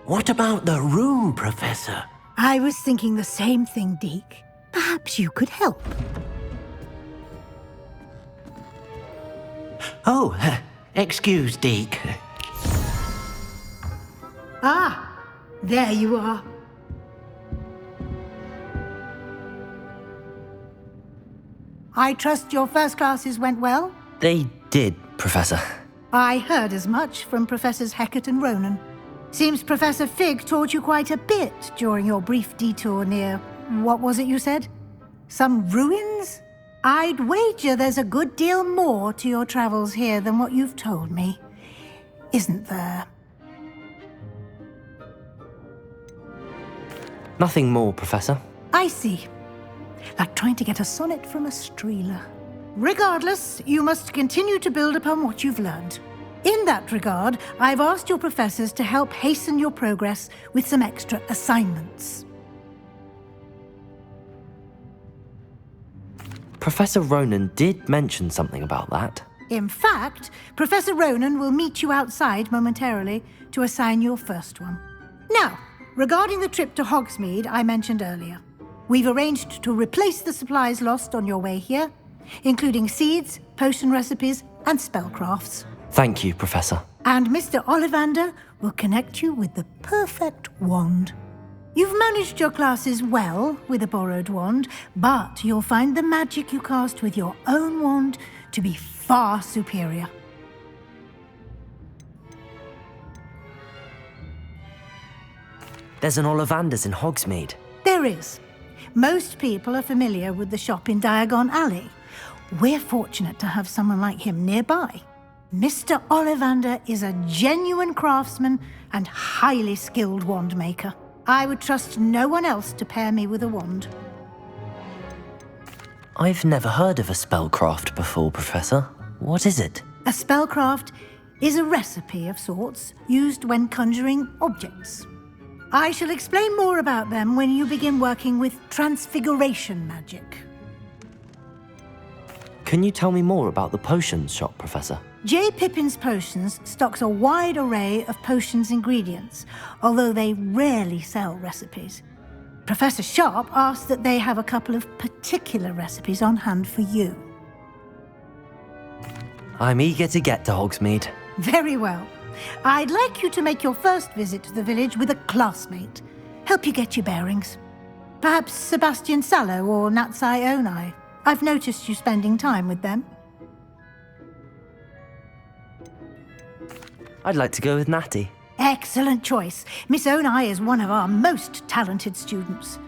What about the room, Professor? I was thinking the same thing, Deke. Perhaps you could help. Oh, excuse, Deke. Ah, there you are. I trust your first classes went well? They did, Professor. I heard as much from Professors Hecat and Ronen. Seems Professor Fig taught you quite a bit during your brief detour near... what was it you said? Some ruins? I'd wager there's a good deal more to your travels here than what you've told me. Isn't there? Nothing more, Professor. I see. Like trying to get a sonnet from a streeler. Regardless, you must continue to build upon what you've learned. In that regard, I've asked your professors to help hasten your progress with some extra assignments. Professor Ronen did mention something about that. In fact, Professor Ronen will meet you outside momentarily to assign your first one. Now, regarding the trip to Hogsmeade I mentioned earlier, we've arranged to replace the supplies lost on your way here, including seeds, potion recipes, and spellcrafts. Thank you, Professor. And Mr. Ollivander will connect you with the perfect wand. You've managed your classes well with a borrowed wand, but you'll find the magic you cast with your own wand to be far superior. There's an Ollivanders in Hogsmeade. There is. Most people are familiar with the shop in Diagon Alley. We're fortunate to have someone like him nearby. Mr. Ollivander is a genuine craftsman and highly skilled wand maker. I would trust no one else to pair me with a wand. I've never heard of a spellcraft before, Professor. What is it? A spellcraft is a recipe of sorts used when conjuring objects. I shall explain more about them when you begin working with transfiguration magic. Can you tell me more about the potions shop, Professor? J. Pippin's Potions stocks a wide array of potions ingredients, although they rarely sell recipes. Professor Sharp asked that they have a couple of particular recipes on hand for you. I'm eager to get to Hogsmeade. Very well. I'd like you to make your first visit to the village with a classmate. Help you get your bearings. Perhaps Sebastian Sallow or Natsai Onai. I've noticed you spending time with them. I'd like to go with Natty. Excellent choice. Miss Onai is one of our most talented students.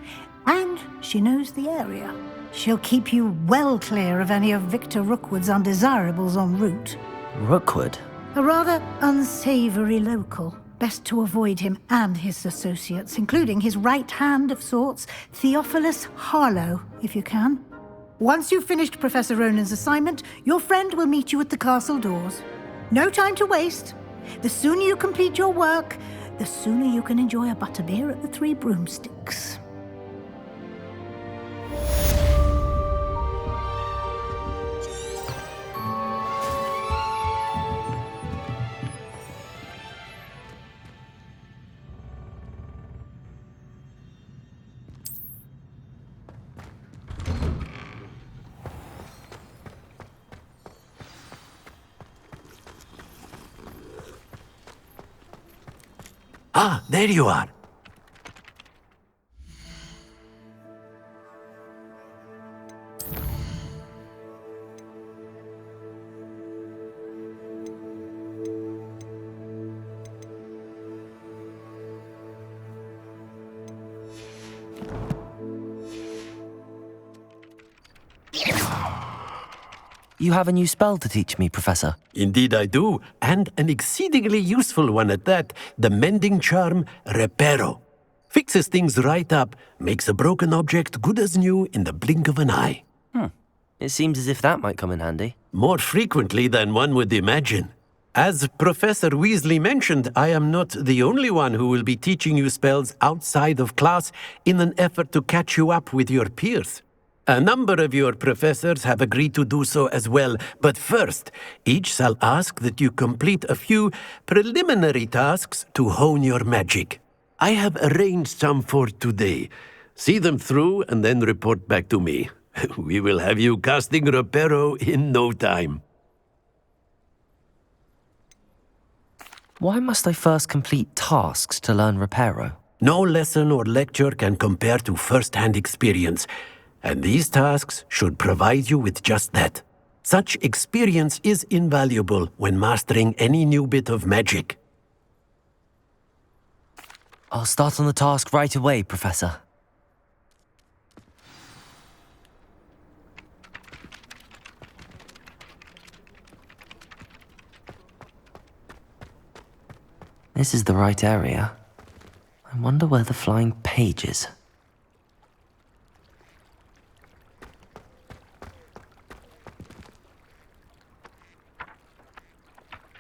And she knows the area. She'll keep you well clear of any of Victor Rookwood's undesirables en route. Rookwood? A rather unsavory local. Best to avoid him and his associates, including his right hand of sorts, Theophilus Harlow, if you can. Once you've finished Professor Ronen's assignment, your friend will meet you at the castle doors. No time to waste. The sooner you complete your work, the sooner you can enjoy a butterbeer at the Three Broomsticks. Ah, there you are. You have a new spell to teach me, Professor. Indeed I do, and an exceedingly useful one at that, the mending charm Reparo. Fixes things right up, makes a broken object good as new in the blink of an eye. It seems as if that might come in handy. More frequently than one would imagine. As Professor Weasley mentioned, I am not the only one who will be teaching you spells outside of class in an effort to catch you up with your peers. A number of your professors have agreed to do so as well, but first, each shall ask that you complete a few preliminary tasks to hone your magic. I have arranged some for today. See them through and then report back to me. We will have you casting Reparo in no time. Why must I first complete tasks to learn Reparo? No lesson or lecture can compare to first-hand experience, and these tasks should provide you with just that. Such experience is invaluable when mastering any new bit of magic. I'll start on the task right away, Professor. This is the right area. I wonder where the flying page is.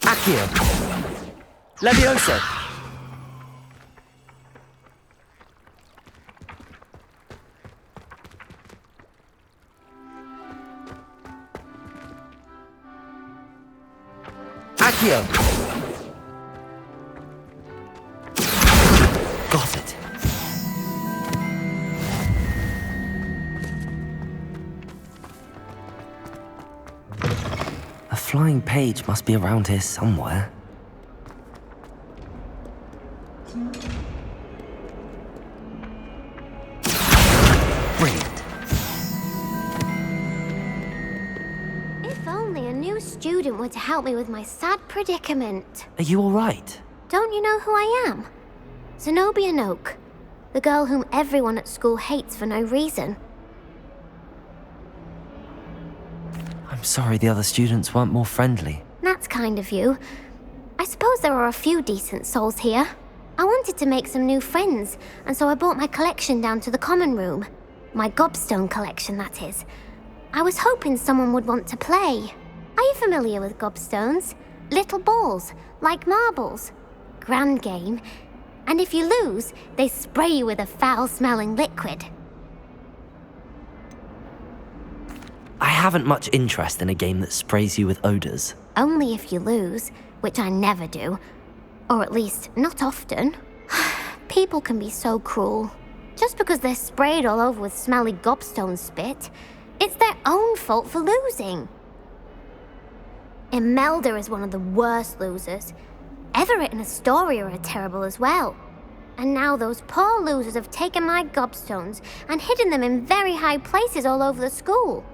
Accio! Levioso! Accio! Got it. A flying page must be around here somewhere. Brilliant. If only a new student were to help me with my sad predicament. Are you all right? Don't you know who I am? Zenobia Noak, the girl whom everyone at school hates for no reason. I'm sorry the other students weren't more friendly. That's kind of you. I suppose there are a few decent souls here. I wanted to make some new friends, and so I brought my collection down to the common room. My gobstone collection, that is. I was hoping someone would want to play. Are you familiar with gobstones? Little balls, like marbles. Grand game. And if you lose, they spray you with a foul-smelling liquid. I haven't much interest in a game that sprays you with odors. Only if you lose, which I never do. Or at least, not often. People can be so cruel. Just because they're sprayed all over with smelly gobstone spit, it's their own fault for losing. Imelda is one of the worst losers. Everett and Astoria are terrible as well. And now those poor losers have taken my gobstones and hidden them in very high places all over the school.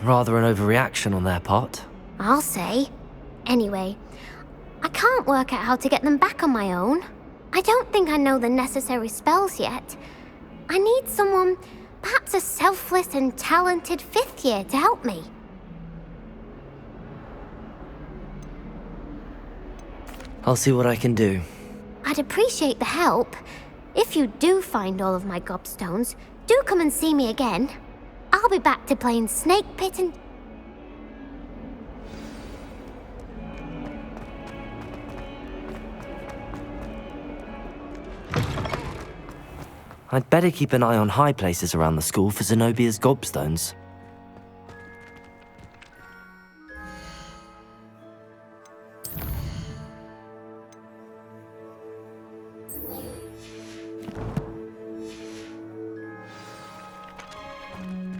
Rather an overreaction on their part. I'll say. Anyway, I can't work out how to get them back on my own. I don't think I know the necessary spells yet. I need someone, perhaps a selfless and talented fifth year to help me. I'll see what I can do. I'd appreciate the help. If you do find all of my gobstones, do come and see me again. I'll be back to playing Snake Pit and... I'd better keep an eye on high places around the school for Zenobia's gobstones.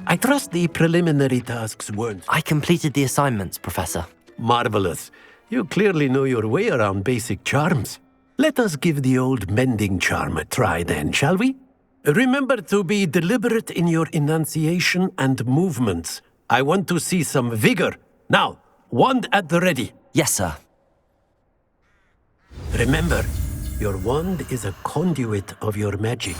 I trust the preliminary tasks weren't... I completed the assignments, Professor. Marvelous. You clearly know your way around basic charms. Let us give the old mending charm a try then, shall we? Remember to be deliberate in your enunciation and movements. I want to see some vigor. Now, wand at the ready. Yes, sir. Remember, your wand is a conduit of your magic.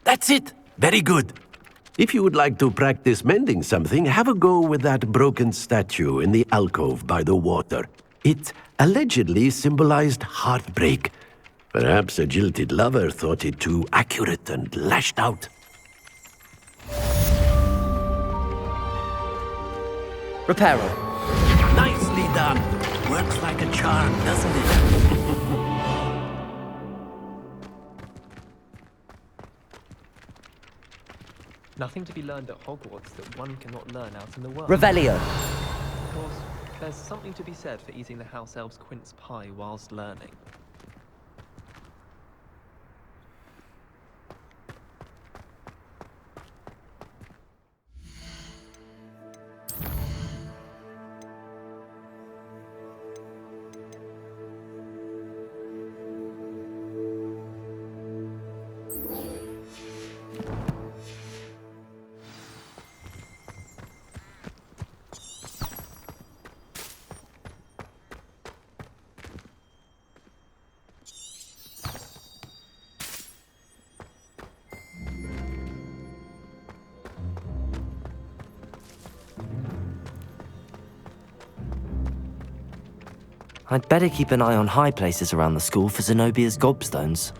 That's it. Very good. If you would like to practice mending something, have a go with that broken statue in the alcove by the water. It allegedly symbolized heartbreak. Perhaps a jilted lover thought it too accurate and lashed out. Reparo. Nicely done. Works like a charm, doesn't it? Nothing to be learned at Hogwarts that one cannot learn out in the world. Revelio. Of course, there's something to be said for eating the house elf's quince pie whilst learning. I'd better keep an eye on high places around the school for Zenobia's gobstones.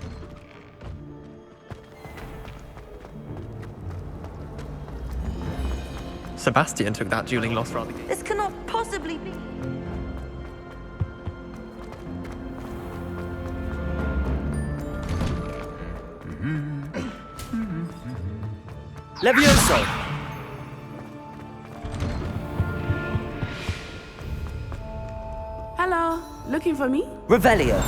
Sebastian took that dueling loss rather. This cannot possibly be. Levioso! Hello, looking for me? Revelio.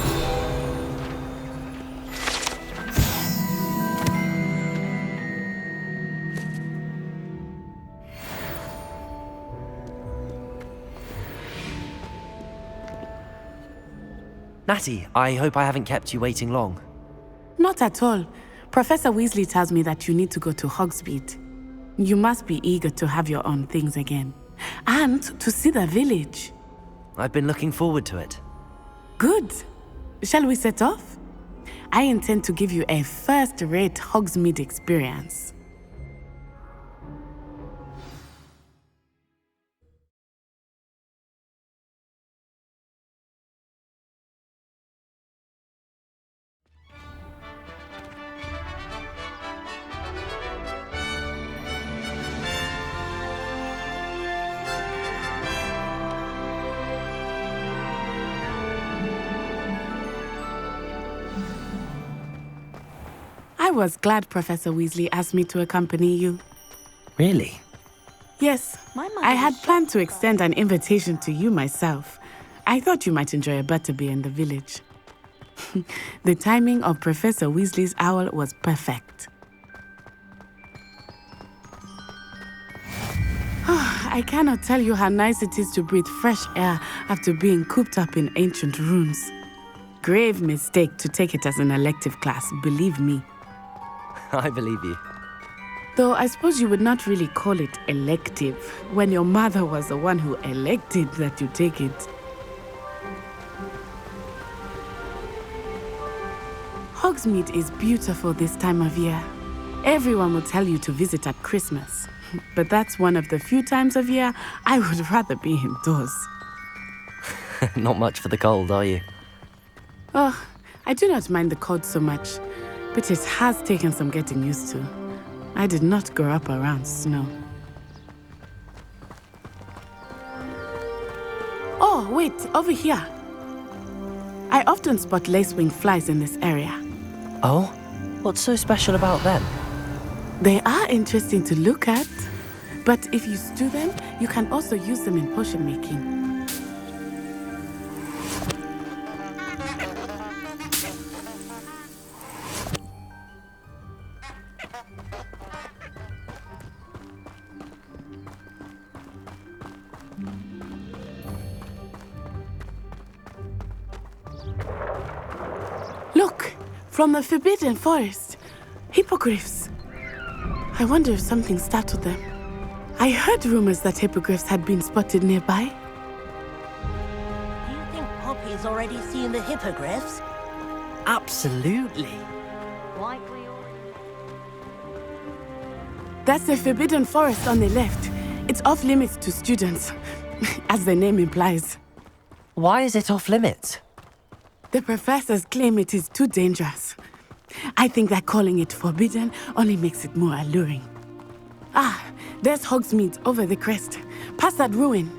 Natty, I hope I haven't kept you waiting long. Not at all. Professor Weasley tells me that you need to go to Hogsmeade. You must be eager to have your own things again. And to see the village. I've been looking forward to it. Good. Shall we set off? I intend to give you a first-rate Hogsmeade experience. I was glad Professor Weasley asked me to accompany you. Really? Yes, My mother I had was planned to shocked. extend an invitation to you myself. I thought you might enjoy a butterbeer in the village. The timing of Professor Weasley's owl was perfect. I cannot tell you how nice it is to breathe fresh air after being cooped up in ancient runes. Grave mistake to take it as an elective class, believe me. I believe you. Though I suppose you would not really call it elective when your mother was the one who elected that you take it. Hogsmeade is beautiful this time of year. Everyone will tell you to visit at Christmas. But that's one of the few times of year I would rather be indoors. Not much for the cold, are you? Oh, I do not mind the cold so much, but it has taken some getting used to. I did not grow up around snow. Oh, wait, over here. I often spot lacewing flies in this area. Oh? What's so special about them? They are interesting to look at, but if you stew them, you can also use them in potion making. Look, from the Forbidden Forest, hippogriffs. I wonder if something startled them. I heard rumors that hippogriffs had been spotted nearby. Do you think Poppy's already seen the hippogriffs? Absolutely. Likely already. That's the Forbidden Forest on the left. It's off limits to students, as the name implies. Why is it off limits? The professors claim it is too dangerous. I think that calling it forbidden only makes it more alluring. Ah, there's Hogsmeade over the crest. Past that ruin.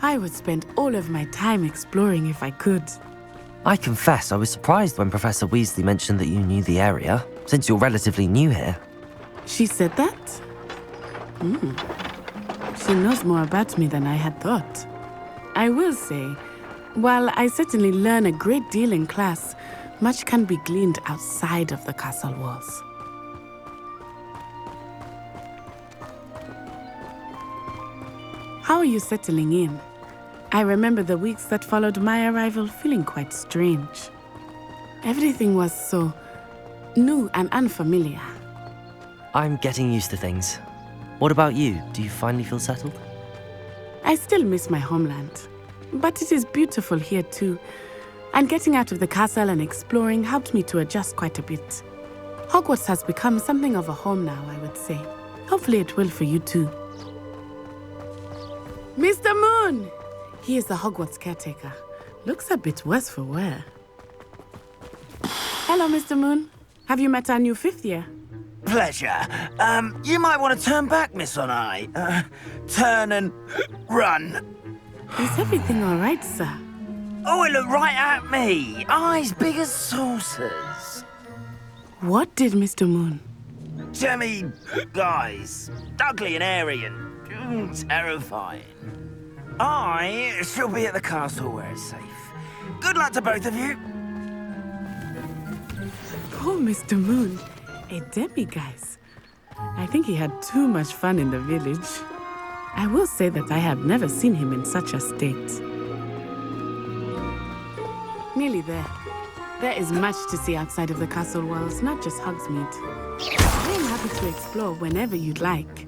I would spend all of my time exploring if I could. I confess I was surprised when Professor Weasley mentioned that you knew the area, since you're relatively new here. She said that? She knows more about me than I had thought. I will say, while I certainly learn a great deal in class, much can be gleaned outside of the castle walls. How are you settling in? I remember the weeks that followed my arrival feeling quite strange. Everything was so new and unfamiliar. I'm getting used to things. What about you? Do you finally feel settled? I still miss my homeland, but it is beautiful here too. And getting out of the castle and exploring helped me to adjust quite a bit. Hogwarts has become something of a home now, I would say. Hopefully it will for you too. Mr. Moon! He is the Hogwarts caretaker. Looks a bit worse for wear. Hello, Mr. Moon. Have you met our new fifth year? Pleasure. You might want to turn back, Miss Onai. Turn and run. Is everything all right, sir? Oh, it looked right at me. Eyes big as saucers. What did Mr. Moon? Jemmy, guys. Ugly and airy and terrifying. I shall be at the castle where it's safe. Good luck to both of you. Poor Mr. Moon. A demiguise. I think he had too much fun in the village. I will say that I have never seen him in such a state. Nearly there. There is much to see outside of the castle walls, not just Hogsmeade. I am happy to explore whenever you'd like.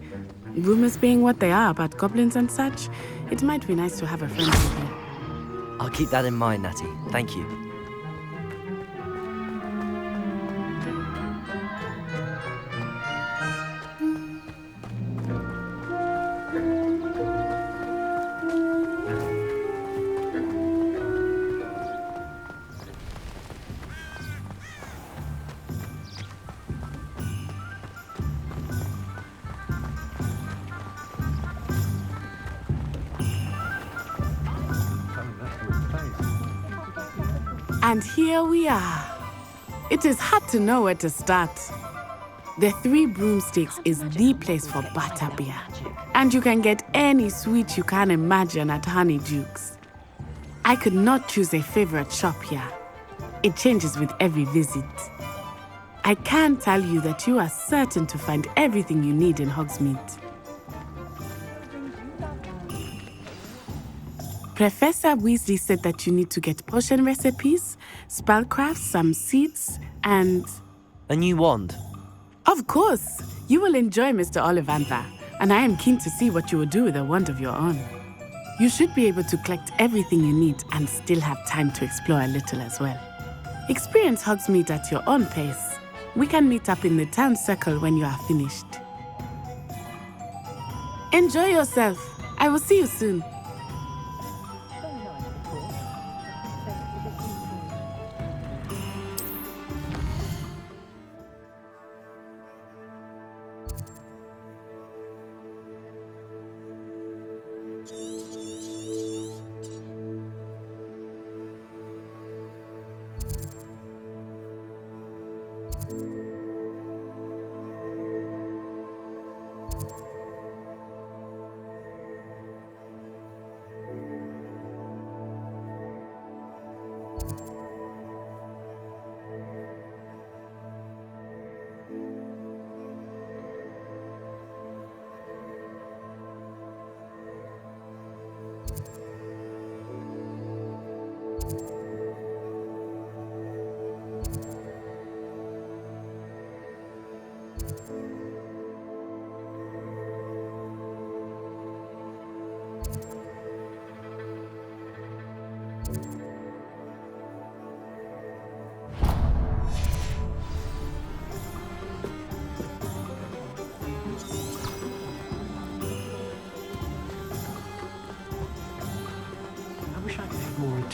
Rumors being what they are about goblins and such, it might be nice to have a friend with you. I'll keep that in mind, Natty. Thank you. And here we are. It is hard to know where to start. The Three Broomsticks is the place for butterbeer. And you can get any sweet you can imagine at Honeydukes. I could not choose a favorite shop here. It changes with every visit. I can tell you that you are certain to find everything you need in Hogsmeade. Professor Weasley said that you need to get potion recipes, spellcrafts, some seeds, and... A new wand. Of course! You will enjoy Mr. Ollivander, and I am keen to see what you will do with a wand of your own. You should be able to collect everything you need and still have time to explore a little as well. Experience Hogsmeade at your own pace. We can meet up in the town circle when you are finished. Enjoy yourself. I will see you soon.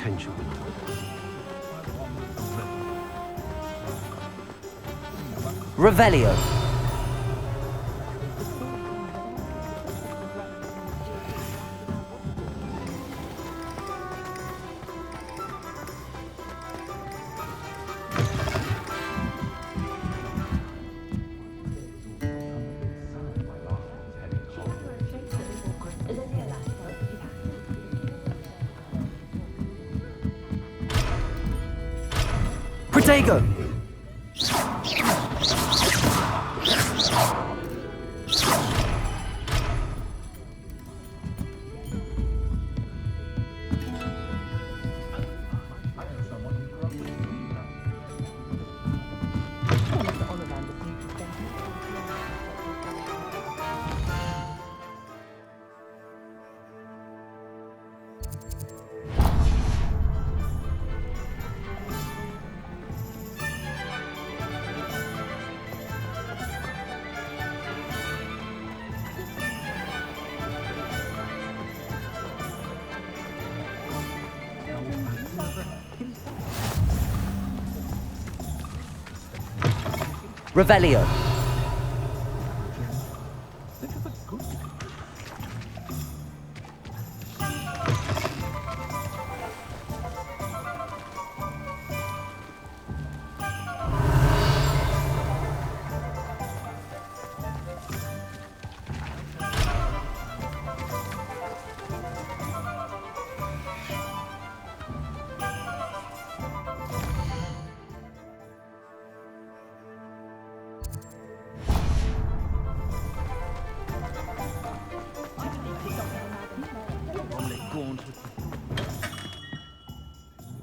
attention. Revelio. Protego! Revelio.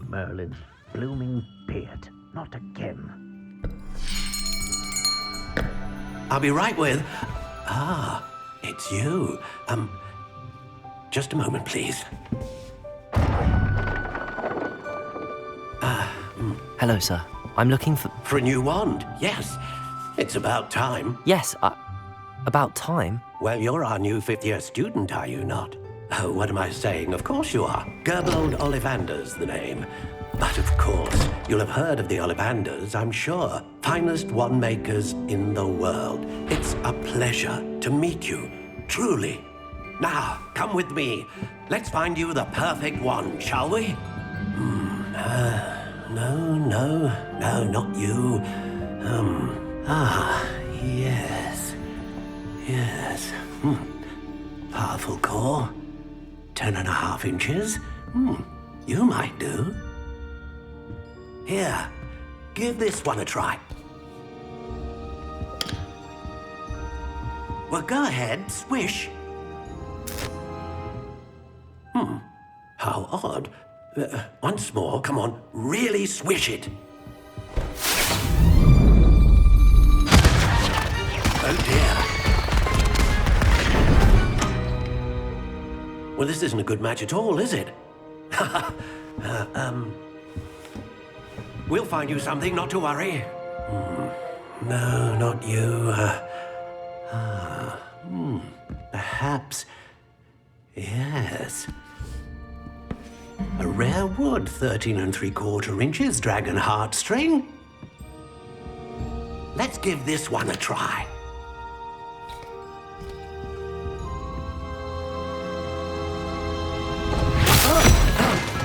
Merlin's blooming beard. Not again. I'll be right with... Ah, it's you. Just a moment, please. Hello, sir. I'm looking for... For a new wand, yes. It's about time. Yes, about time. Well, you're our new fifth-year student, are you not? Oh, what am I saying? Of course you are. Gerbold Ollivanders, the name. But of course, you'll have heard of the Ollivanders, I'm sure. Finest wand makers in the world. It's a pleasure to meet you, truly. Now, come with me. Let's find you the perfect wand, shall we? No, not you. Yes. Powerful core. 10.5 inches. You might do. Here, give this one a try. Well, go ahead, swish. How odd. Once more, come on, really swish it. Oh dear. Well, this isn't a good match at all, is it? We'll find you something, not to worry. No, not you. Perhaps... Yes. A rare wood, 13 3/4 inches, dragon heartstring. Let's give this one a try.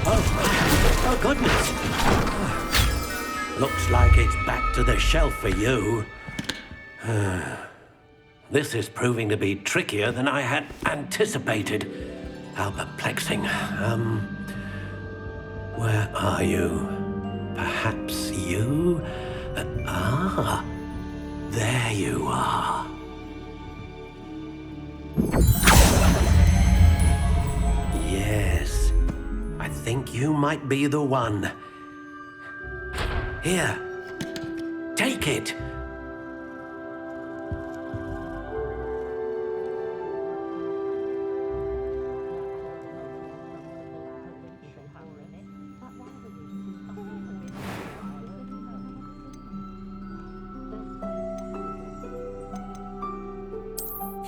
Oh, goodness. Looks like it's back to the shelf for you. This is proving to be trickier than I had anticipated. How perplexing. Where are you? Perhaps you? There you are. Yes, I think you might be the one. Here, take it.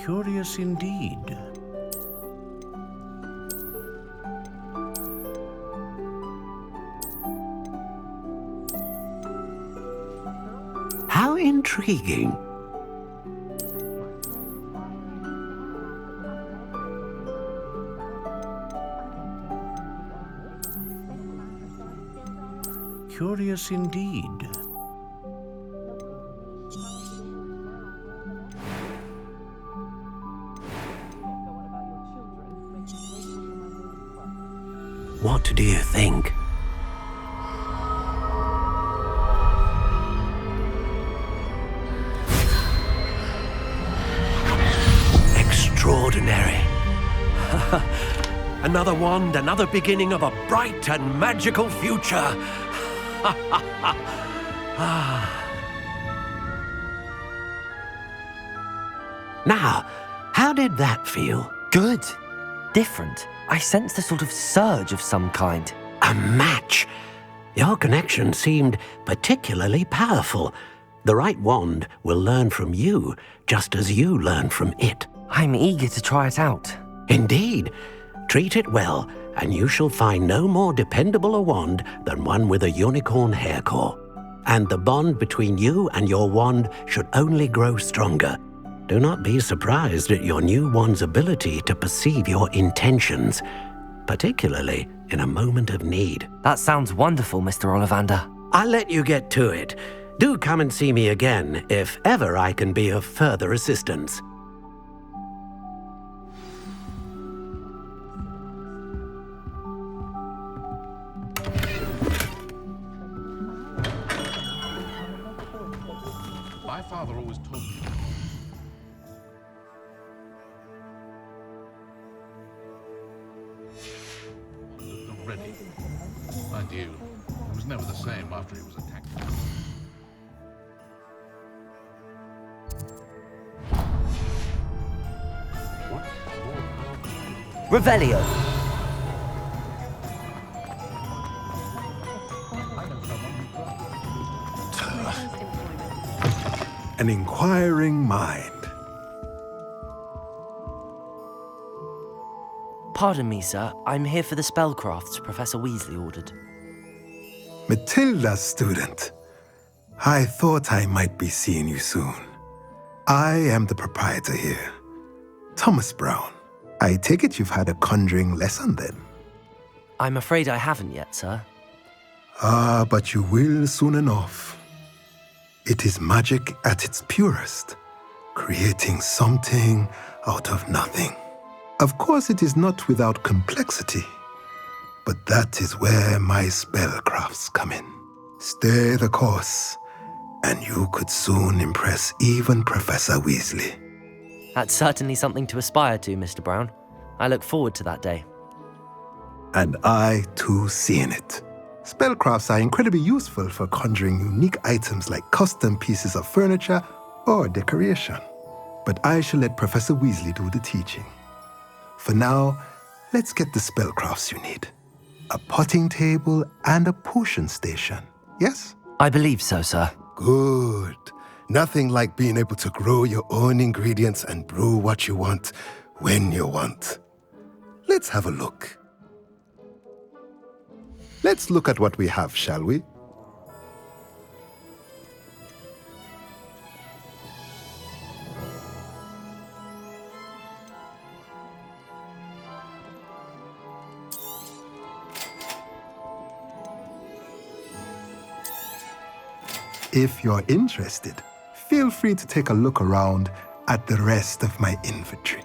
Curious indeed. intriguing. Curious indeed. What do you think? Extraordinary. Another wand, another beginning of a bright and magical future. Now, how did that feel? Good. Different. I sensed a sort of surge of some kind. A match. Your connection seemed particularly powerful. The right wand will learn from you, just as you learn from it. I'm eager to try it out. Indeed. Treat it well, and you shall find no more dependable a wand than one with a unicorn hair core. And the bond between you and your wand should only grow stronger. Do not be surprised at your new wand's ability to perceive your intentions, particularly in a moment of need. That sounds wonderful, Mr. Ollivander. I'll let you get to it. Do come and see me again if ever I can be of further assistance. My father always told me. Already. Mind you, he was never the same after he was attacked. Revelio. An inquiring mind. Pardon me, sir. I'm here for the spellcrafts Professor Weasley ordered. Matilda's student. I thought I might be seeing you soon. I am the proprietor here, Thomas Brown. I take it you've had a conjuring lesson then? I'm afraid I haven't yet, sir. Ah, but you will soon enough. It is magic at its purest, creating something out of nothing. Of course, it is not without complexity, but that is where my spellcrafts come in. Stay the course, and you could soon impress even Professor Weasley. That's certainly something to aspire to, Mr. Brown. I look forward to that day. And I, too, seeing it. Spellcrafts are incredibly useful for conjuring unique items like custom pieces of furniture or decoration. But I shall let Professor Weasley do the teaching. For now, let's get the spellcrafts you need. A potting table and a potion station, yes? I believe so, sir. Good. Nothing like being able to grow your own ingredients and brew what you want when you want. Let's have a look. Let's look at what we have, shall we? If you're interested, feel free to take a look around at the rest of my inventory.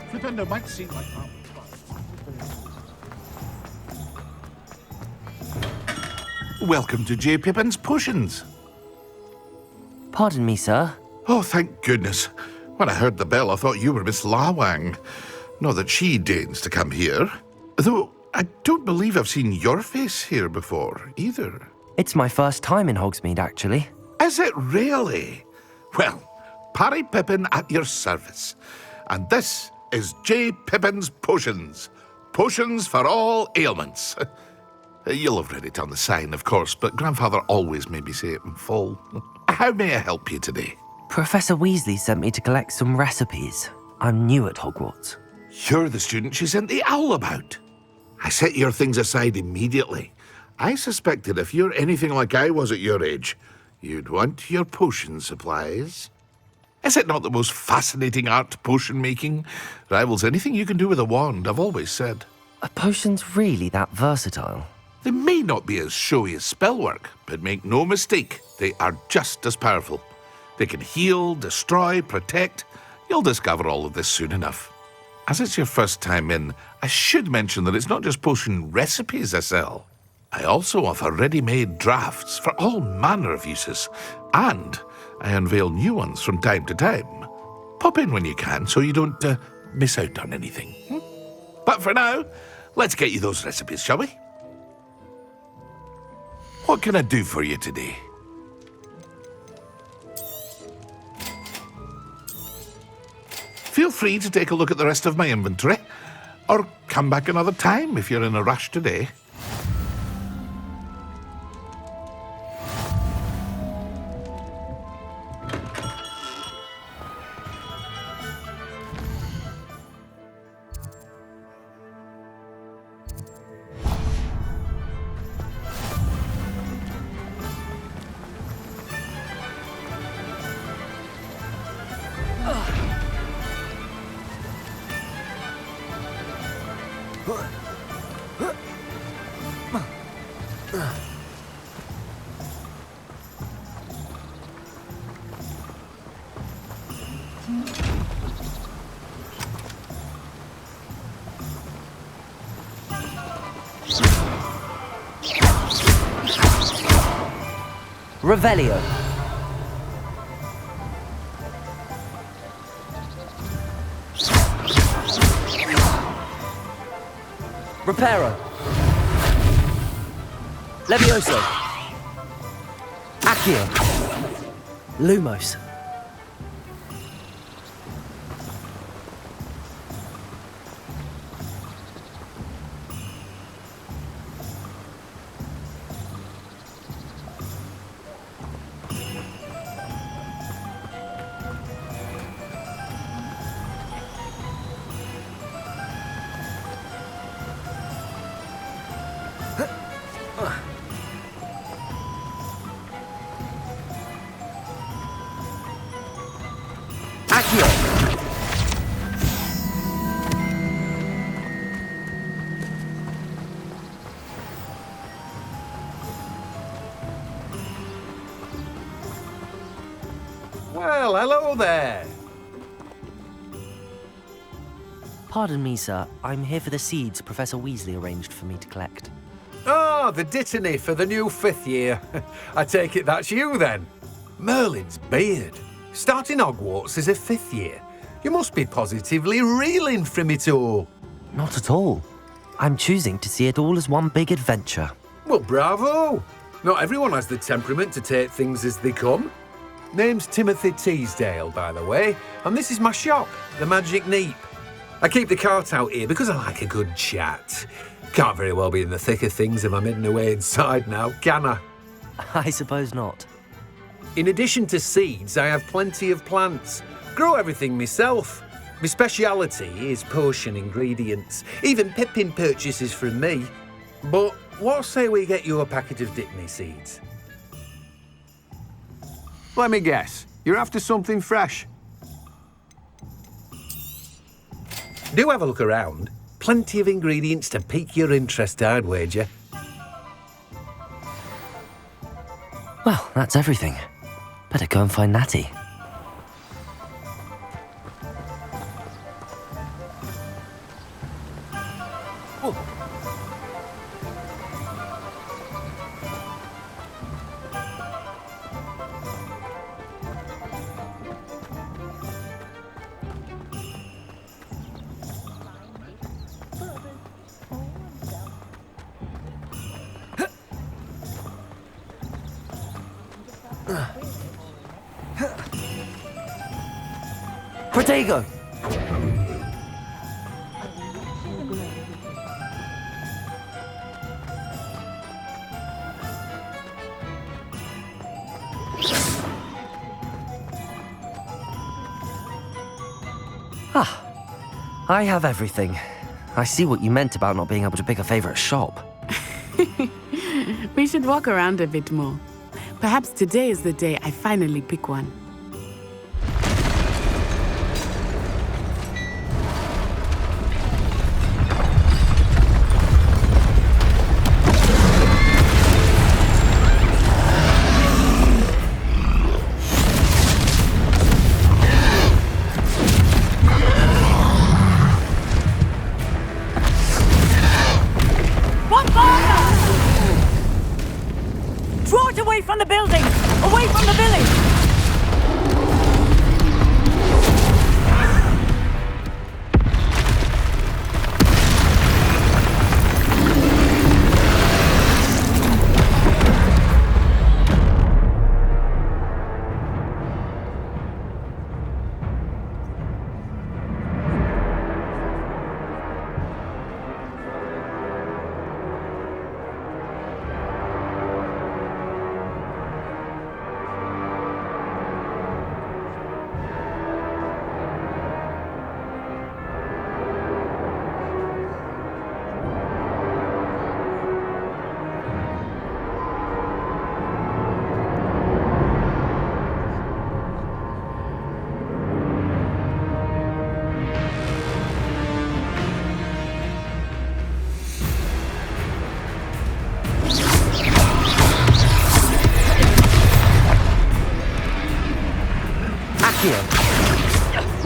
Flipendo might seem like that. Welcome to J. Pippin's Potions. Pardon me, sir. Oh, thank goodness. When I heard the bell, I thought you were Miss Lawang. Not that she deigns to come here. Though I don't believe I've seen your face here before, either. It's my first time in Hogsmeade, actually. Is it really? Well, Parry Pippin at your service. And this is J. Pippin's Potions. Potions for all ailments. You'll have read it on the sign, of course, but Grandfather always made me say it in full. How may I help you today? Professor Weasley sent me to collect some recipes. I'm new at Hogwarts. You're the student she sent the owl about. I set your things aside immediately. I suspected if you're anything like I was at your age, you'd want your potion supplies. Is it not the most fascinating art, potion making? Rivals anything you can do with a wand, I've always said. Are potions really that versatile? They may not be as showy as spellwork, but make no mistake, they are just as powerful. They can heal, destroy, protect. You'll discover all of this soon enough. As it's your first time in, I should mention that it's not just potion recipes I sell. I also offer ready-made drafts for all manner of uses, and I unveil new ones from time to time. Pop in when you can so you don't miss out on anything. But for now, let's get you those recipes, shall we? What can I do for you today? Feel free to take a look at the rest of my inventory, or come back another time if you're in a rush today. Revelio. Reparo. Levioso. Accio. Lumos. Well, hello there. Pardon me, sir. I'm here for the seeds Professor Weasley arranged for me to collect. Ah, the dittany for the new 5th year. I take it that's you then. Merlin's beard. Starting Hogwarts as a 5th year. You must be positively reeling from it all. Not at all. I'm choosing to see it all as one big adventure. Well, bravo. Not everyone has the temperament to take things as they come. Name's Timothy Teasdale, by the way, and this is my shop, the Magic Neep. I keep the cart out here because I like a good chat. Can't very well be in the thick of things if I'm hidden away inside now, can I? I suppose not. In addition to seeds, I have plenty of plants. Grow everything myself. My speciality is potion ingredients. Even Pippin purchases from me. But what say we get you a packet of Dittany seeds? Let me guess. You're after something fresh. Do have a look around. Plenty of ingredients to pique your interest, I'd wager. Well, that's everything. Better go and find Natty. Protego! I have everything. I see what you meant about not being able to pick a favorite shop. We should walk around a bit more. Perhaps today is the day I finally pick one. Draw it away from the building! Away from the village!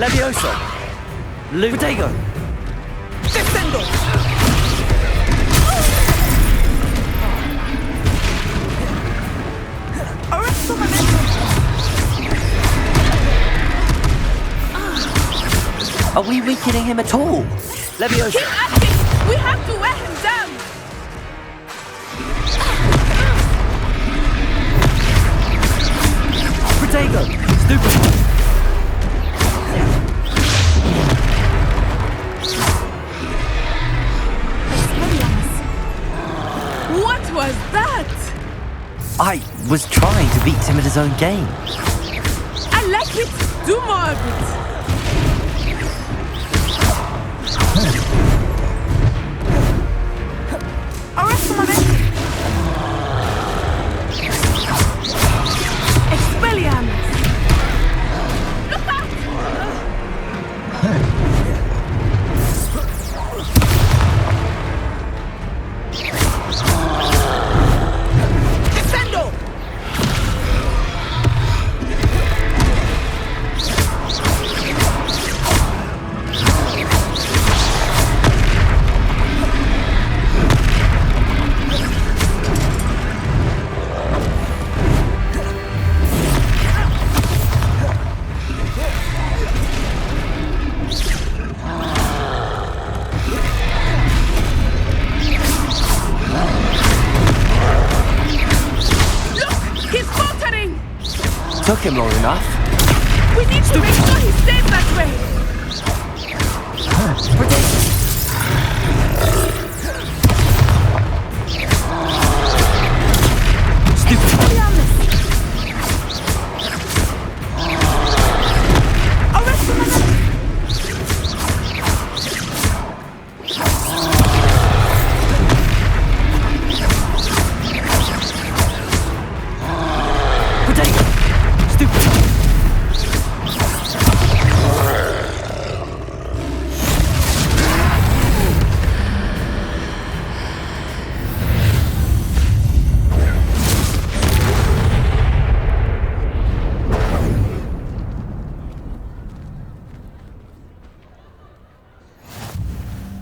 Levioso! Protego! Descendo! Arresto Are we weakening him at all? Levioso! Keep acting! We have to wear him down! Protego! Stupid! What was that? I was trying to beat him at his own game. I like it! Do more of it! Arresto Expelliarmus! Look out! Descendo! Took him long enough. We need to make sure he stays that way.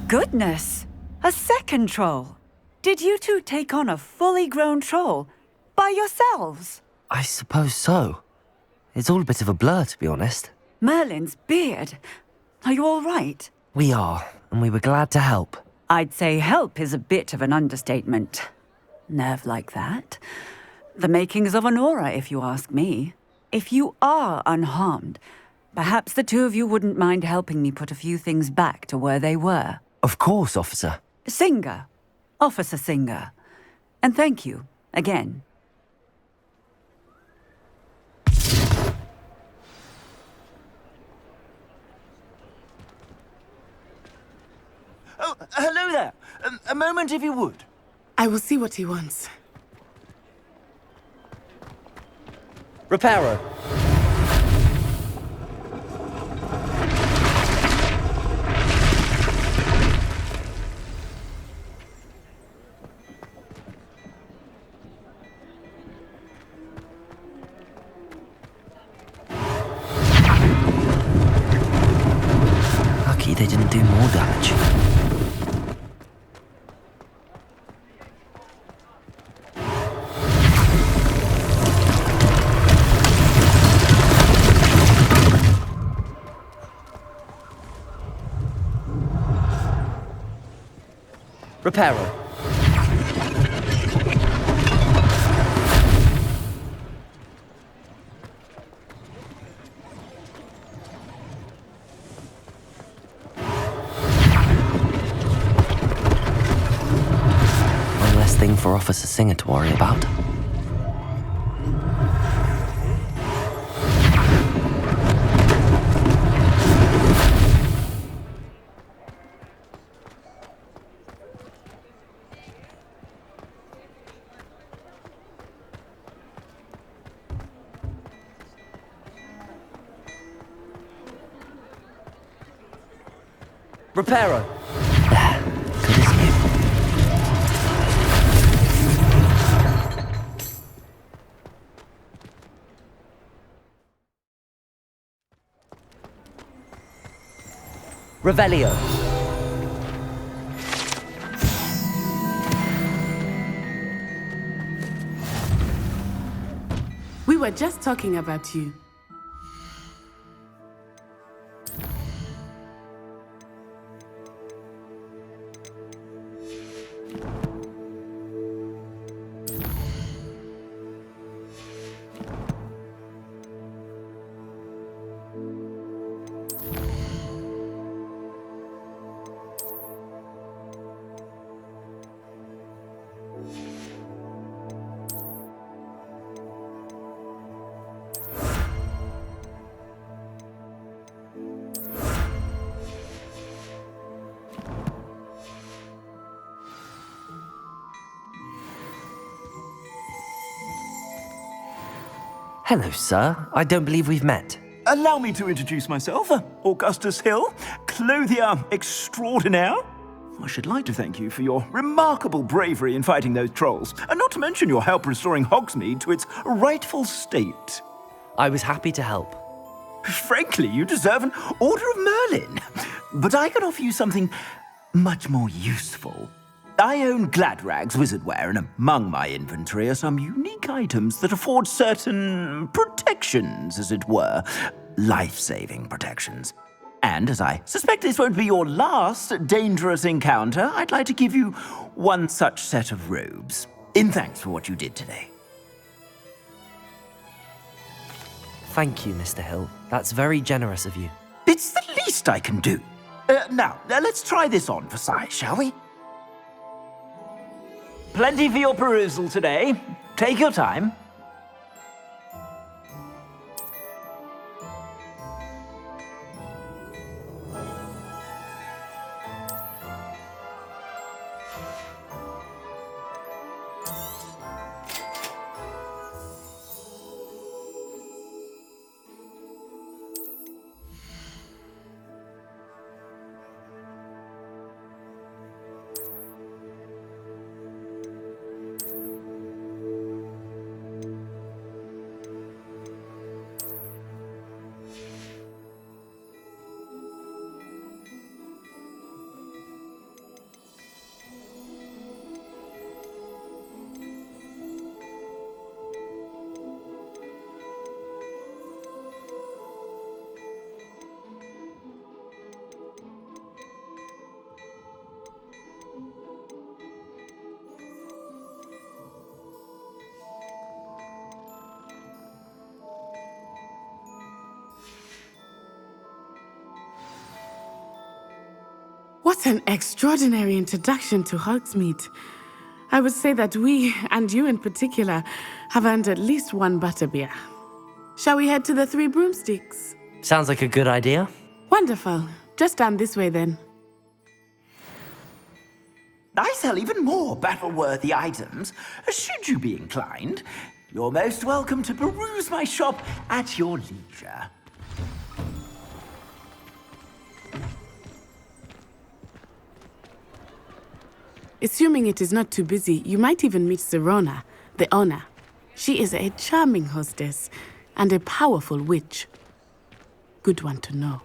Goodness! A second troll! Did you two take on a fully grown troll? By yourselves? I suppose so. It's all a bit of a blur, to be honest. Merlin's beard. Are you all right? We are, and we were glad to help. I'd say help is a bit of an understatement. Nerve like that. The makings of an aura, if you ask me. If you are unharmed, Perhaps the two of you wouldn't mind helping me put a few things back to where they were. Of course, officer. Singer. Officer Singer. And thank you, again. Oh, hello there. A moment if you would. I will see what he wants. Reparo. Lucky they didn't do more damage. Reparo. One less thing for Officer Singer to worry about. Reparo. There. Good as new. Revelio. We were just talking about you. Hello, sir. I don't believe we've met. Allow me to introduce myself, Augustus Hill, clothier extraordinaire. I should like to thank you for your remarkable bravery in fighting those trolls, and not to mention your help restoring Hogsmeade to its rightful state. I was happy to help. Frankly, you deserve an Order of Merlin. But I can offer you something much more useful. I own Gladrag's wizardware, and among my inventory are some unique items that afford certain protections, as it were. Life-saving protections. And as I suspect this won't be your last dangerous encounter, I'd like to give you one such set of robes, in thanks for what you did today. Thank you, Mr. Hill. That's very generous of you. It's the least I can do. Now, let's try this on for size, shall we? Plenty for your perusal today. Take your time. What an extraordinary introduction to Hogsmeade. I would say that we, and you in particular, have earned at least one butterbeer. Shall we head to the Three Broomsticks? Sounds like a good idea. Wonderful. Just down this way then. I sell even more battle-worthy items, should you be inclined. You're most welcome to peruse my shop at your leisure. Assuming it is not too busy, you might even meet Serona, the owner. She is a charming hostess and a powerful witch. Good one to know.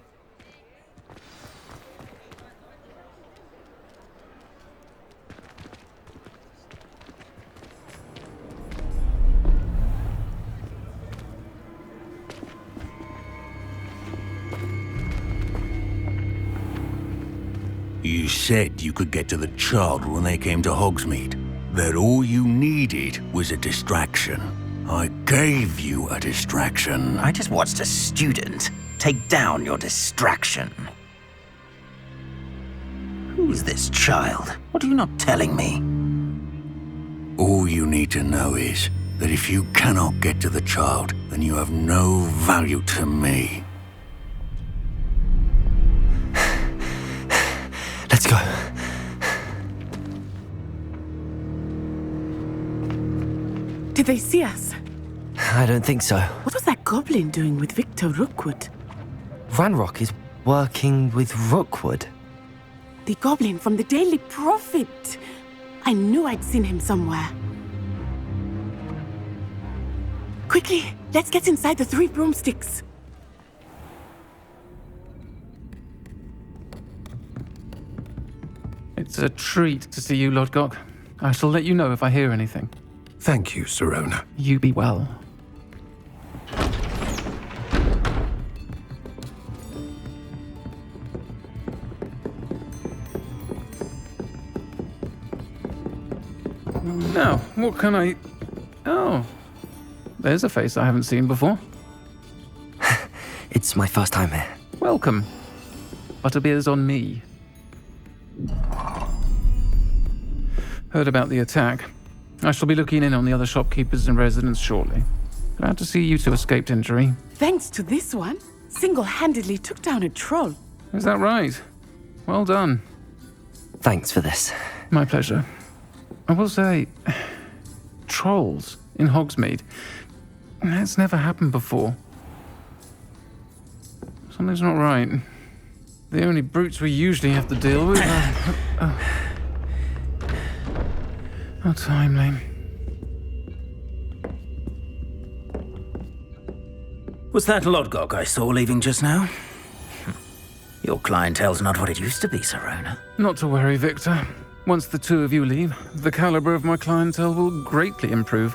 You said you could get to the child when they came to Hogsmeade. That all you needed was a distraction. I gave you a distraction. I just watched a student take down your distraction. Who's this child? What are you not telling me? All you need to know is that if you cannot get to the child, then you have no value to me. Let's go. Did they see us? I don't think so. What was that goblin doing with Victor Rookwood? Ranrock is working with Rookwood. The goblin from the Daily Prophet. I knew I'd seen him somewhere. Quickly, let's get inside the Three Broomsticks. It's a treat to see you, Lodgok. I shall let you know if I hear anything. Thank you, Serona. You be well. Now, what can I... Oh, there's a face I haven't seen before. It's my first time here. Welcome. Butterbeer's on me. Heard about the attack. I shall be looking in on the other shopkeepers and residents shortly. Glad to see you two escaped injury. Thanks to this one, single-handedly took down a troll. Is that right? Well done. Thanks for this. My pleasure. I will say, trolls in Hogsmeade. That's never happened before. Something's not right. The only brutes we usually have to deal with are... How timely. Was that Lodgok I saw leaving just now? Your clientele's not what it used to be, Serona. Not to worry, Victor. Once the two of you leave, the caliber of my clientele will greatly improve.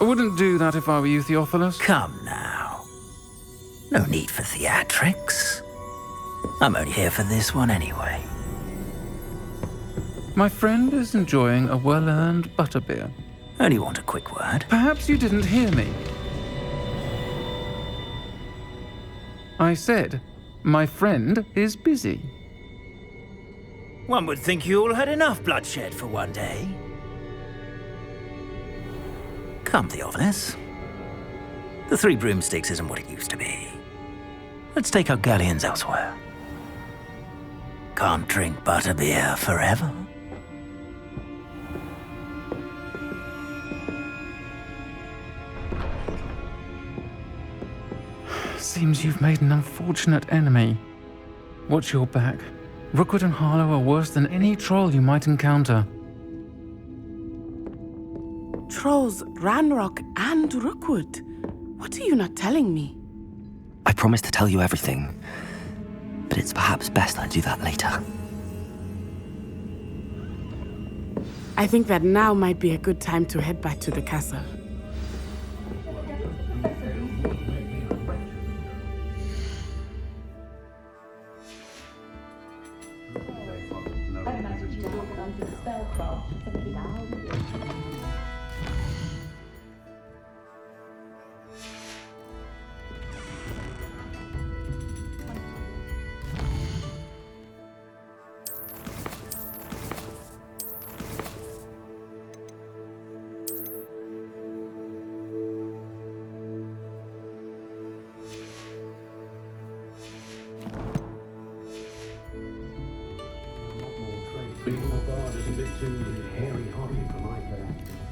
I wouldn't do that if I were you, Theophilus. Come now. No need for theatrics. I'm only here for this one anyway. My friend is enjoying a well-earned butterbeer. Only want a quick word. Perhaps you didn't hear me. I said, my friend is busy. One would think you all had enough bloodshed for one day. Come, Theophilus. The Three Broomsticks isn't what it used to be. Let's take our galleons elsewhere. Can't drink butterbeer forever. Seems you've made an unfortunate enemy. Watch your back. Rookwood and Harlow are worse than any troll you might encounter. Trolls, Ranrock, and Rookwood. What are you not telling me? I promise to tell you everything, but it's perhaps best I do that later. I think that now might be a good time to head back to the castle. bard is a bit too hairy-hardy for my fare.